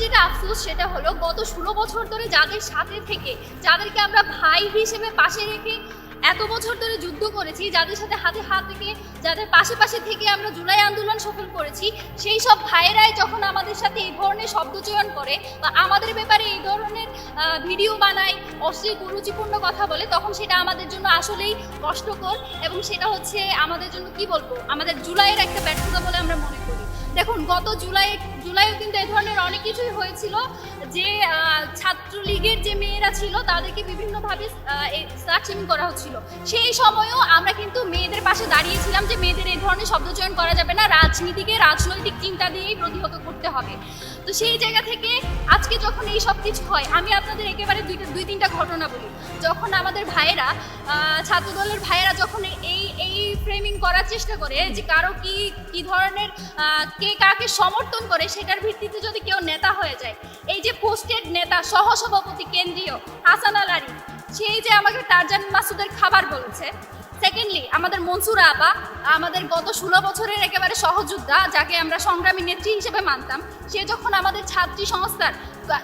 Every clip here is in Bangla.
যেটা আফসোস সেটা হলো গত 16 বছর ধরে যাদের সাথে থেকে, যাদেরকে আমরা ভাই হিসেবে পাশে রেখে এত বছর ধরে যুদ্ধ করেছি, যাদের সাথে হাতে হাত থেকে, যাদের পাশে পাশে থেকে আমরা জুলাই আন্দোলন সফল করেছি, সেই সব ভাইয়েরাই যখন আমাদের সাথে এই ধরনের শব্দচয়ন করে বা আমাদের ব্যাপারে এই ধরনের ভিডিও বানায়, অশ্লীল কুরুচিপূর্ণ কথা বলে, তখন সেটা আমাদের জন্য আসলেই কষ্টকর এবং সেটা হচ্ছে আমাদের জন্য কি বলবো, আমাদের জুলাইয়ের একটা ব্যর্থতা বলে আমরা মনে করি। দেখুন, গত জুলাইও কিন্তু এই ধরনের অনেক কিছুই হয়েছিল, যে ছাত্রলীগের যে মেয়েরা ছিল তাদেরকে বিভিন্নভাবে স্লাট-শেমিং করা হচ্ছিল। সেই সময়ও আমরা কিন্তু মেয়েদের পাশে দাঁড়িয়েছিলাম যে মেয়েদের এই ধরনের শব্দচয়ন করা যাবে না, রাজনীতিকে রাজনৈতিক চিন্তা দিয়েই প্রতিহত করতে হবে। তো সেই জায়গা থেকে আজকে যখন এই সব কিছু হয়, আমি আপনাদের একেবারে দুই তিনটা ঘটনা বলি। যখন আমাদের ভাইয়েরা, ছাত্রদলের ভাইয়েরা যখন এই ফ্রেমিং করার চেষ্টা করে যে কারো কি ধরনের কে কাকে সমর্থন করে সেটার ভিত্তিতে যদি কেউ নেতা হয়ে যায়, এই যে পোস্টেড নেতা সহসভাপতি কেন্দ্রীয় হাসান আল আরিফ, সেই যে আমাকে টারজান মাসুদের খাবার বলেছে। সেকেন্ডলি, আমাদের মনসুরা আপা, আমাদের গত 16 বছরের একেবারে সহযোদ্ধা, যাকে আমরা সংগ্রামী নেত্রী হিসেবে মানতাম, সে যখন আমাদের ছাত্রী সংস্থার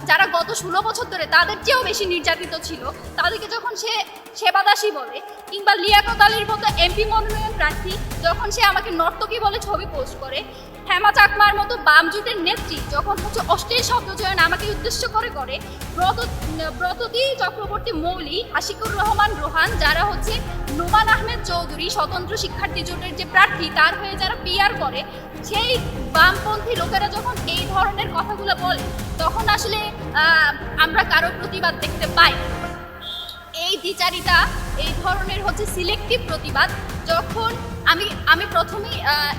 যারা গত 16 বছর ধরে তাদের চেয়েও বেশি নির্যাতিত ছিল, তাদেরকে যখন সে সেবাদাসী বলে, কিংবা লিয়াকত আলীর মতো এমপি মনোনয়ন প্রার্থী যখন সে আমাকে নর্তকী বলে ছবি পোস্ট করে, হেমা চাকমার মতো বাম জোটের নেত্রী যখন হচ্ছে অশ্লীল শব্দচয়ন আমাকে উদ্দেশ্য করে ব্রততী চক্রবর্তী মৌলি, আশিকুর রহমান রোহান, যারা হচ্ছে নোমান আহমেদ চৌধুরী স্বতন্ত্র শিক্ষার্থী জোটের যে প্রার্থী, তার হয়ে যারা পিআর করে, সেই বামপন্থী লোকেরা যখন এই ধরনের কথাগুলো বলে, তখন আসলে আমরা কারো প্রতিবাদ দেখতে পাই। এই দ্বিচারিতা, এই ধরনের হচ্ছে সিলেক্টিভ প্রতিবাদ, যখন আমি প্রথমেই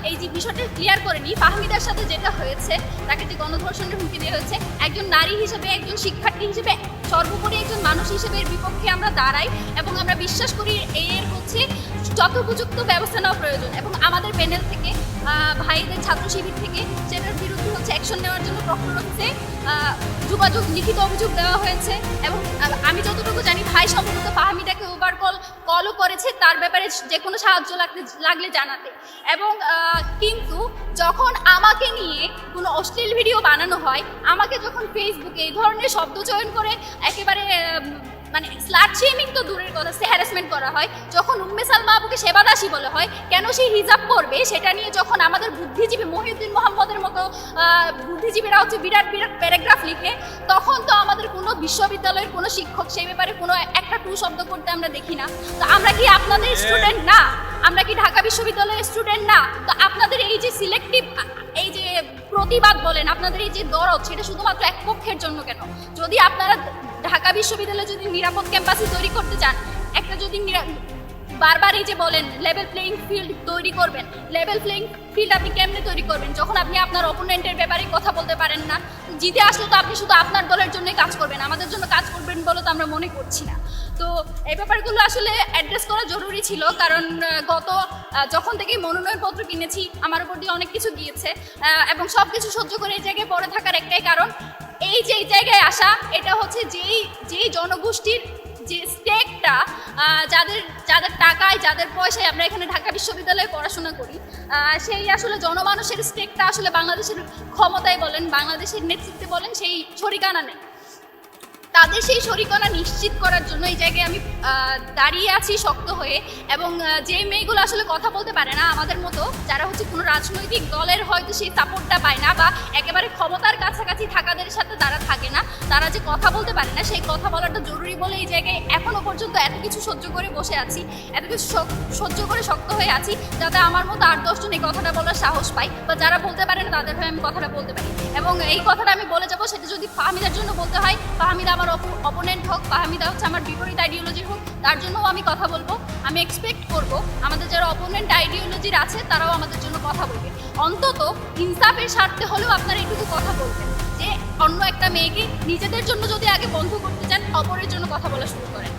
এই যে বিষয়টা ক্লিয়ার করে নিই, ফাহমিদার সাথে যেটা হয়েছে, তাকে যে গণধর্ষণের হুমকি দেওয়া হয়েছে, একজন নারী হিসেবে, একজন শিক্ষার্থী হিসেবে, সর্বোপরি একজন মানুষ হিসেবে এর বিপক্ষে আমরা দাঁড়াই এবং আমরা বিশ্বাস করি এর হচ্ছে যথোপযুক্ত ব্যবস্থা নেওয়া প্রয়োজন। এবং আমাদের প্যানেল থেকে, ভাইদের ছাত্র শিবির থেকে সেটার বিরুদ্ধে হচ্ছে অ্যাকশন নেওয়ার জন্য প্রক্টর অফিসে যোগাযোগ, লিখিত অভিযোগ দেওয়া হয়েছে। এবং আমি যতটুকু জানি, ভাই সম্ভবত ফাহমিদাকে ওভার কলও করেছে তার ব্যাপারে যে কোনো সাহায্য লাগলে জানাতে। এবং কিন্তু যখন আমাকে নিয়ে কোনো অশ্লীল ভিডিও বানানো হয়, আমাকে যখন ফেসবুকে এই ধরনের শব্দচয়ন করে একেবারে মানে স্লাট শেমিং তো দূরের কথা, সে হ্যারাসমেন্ট করা হয়, যখন উম্মে সালমা আবুকে সেবাদাসী বলা হয়, কেন সে হিজাব করবে সেটা নিয়ে যখন আমাদের বুদ্ধিজীবী মহিউদ্দিন মোহাম্মদের মতো বুদ্ধিজীবীরা হচ্ছে বিরাট বিরাট প্যারাগ্রাফ লিখে, তখন তো আমাদের কোনো বিশ্ববিদ্যালয়ের কোনো শিক্ষক সেই ব্যাপারে কোনো একটা টু শব্দ করতে আমরা দেখি না। তো আমরা কি আপনাদের স্টুডেন্ট না? আমরা কি ঢাকা বিশ্ববিদ্যালয়ের স্টুডেন্ট না? তো আপনাদের এই যে সিলেক্টিভ, এই যে প্রতিবাদ বলেন, আপনাদের এই যে দরদ, সেটা শুধুমাত্র এক পক্ষের জন্য কেন? যদি আপনারা ঢাকা বিশ্ববিদ্যালয়ে যদি নিরাপদ ক্যাম্পাসে তৈরি করতে চান, একটা যদি বারবার এই যে বলেন লেভেল প্লেইং ফিল্ড তৈরি করবেন, লেভেল প্লেইং ফিল্ড আপনি কেমনে তৈরি করবেন যখন আপনি আপনার অপোনেন্টের ব্যাপারে কথা বলতে পারেন না? জিতে আসলে তো আপনি শুধু আপনার দলের জন্যই কাজ করবেন, আমাদের জন্য কাজ করবেন বলে তো আমরা মনে করছি না। তো এই ব্যাপারগুলো আসলে অ্যাড্রেস করা জরুরি ছিল, কারণ যখন থেকে মনোনয়নপত্র কিনেছি আমার উপর দিয়ে অনেক কিছু গিয়েছে এবং সব কিছু সহ্য করে এই জায়গায় পড়ে থাকার একটাই কারণ, এই যে এই জায়গায় আসা, এটা হচ্ছে যেই জনগোষ্ঠীর যে স্টেকটা, যাদের টাকায়, যাদের পয়সায় আমরা এখানে ঢাকা বিশ্ববিদ্যালয়ে পড়াশোনা করি, সেই আসলে জনমানুষের স্টেকটা আসলে বাংলাদেশের ক্ষমতায় বলেন, বাংলাদেশের নেতৃত্বে বলেন, সেই শরিকানা নেই। তাদের সেই শরিকানা নিশ্চিত করার জন্য এই জায়গায় আমি দাঁড়িয়ে আছি শক্ত হয়ে। এবং যে মেয়েগুলো আসলে কথা বলতে পারে না আমাদের মতো, যারা হচ্ছে কোনো রাজনৈতিক দলের হয়তো সেই সাপোর্টটা পায় না বা একেবারে ক্ষমতার কাছাকাছি থাকাদের সাথে তারা থাকে না, তারা যে কথা বলতে পারে না, সেই কথা বলাটা জরুরি বলে এই জায়গায় এখনো পর্যন্ত এত কিছু সহ্য করে বসে আছি, এত কিছু সহ্য করে শক্ত হয়ে আছি, যাতে আমার মতো 8-10 জন এই কথাটা বলার সাহস পাই, বা যারা বলতে পারে না তাদের হয়ে আমি কথাটা বলতে পারি। এবং এই কথাটা আমি বলে যাবো, সেটা যদি ফাহমিদার জন্য বলতে হয়, ফাহমিদা আমার অপোনেন্ট হোক, ফাহমিদা হচ্ছে আমার বিপরীত আইডিওলজির হোক, তার জন্যও আমি কথা বলবো। আমি এক্সপেক্ট করব আমাদের যারা অপোনেন্ট আইডিওলজির আছে তারাও আমাদের জন্য কথা বলবে। অন্তত ইনসাফের স্বার্থে হলেও আপনারা এইটুকু কথা বলবেন যে অন্য একটা মেয়েকে নিজেদের জন্য যদি আগে বন্ধ করতে চান, অপরের জন্য কথা বলা শুরু করেন।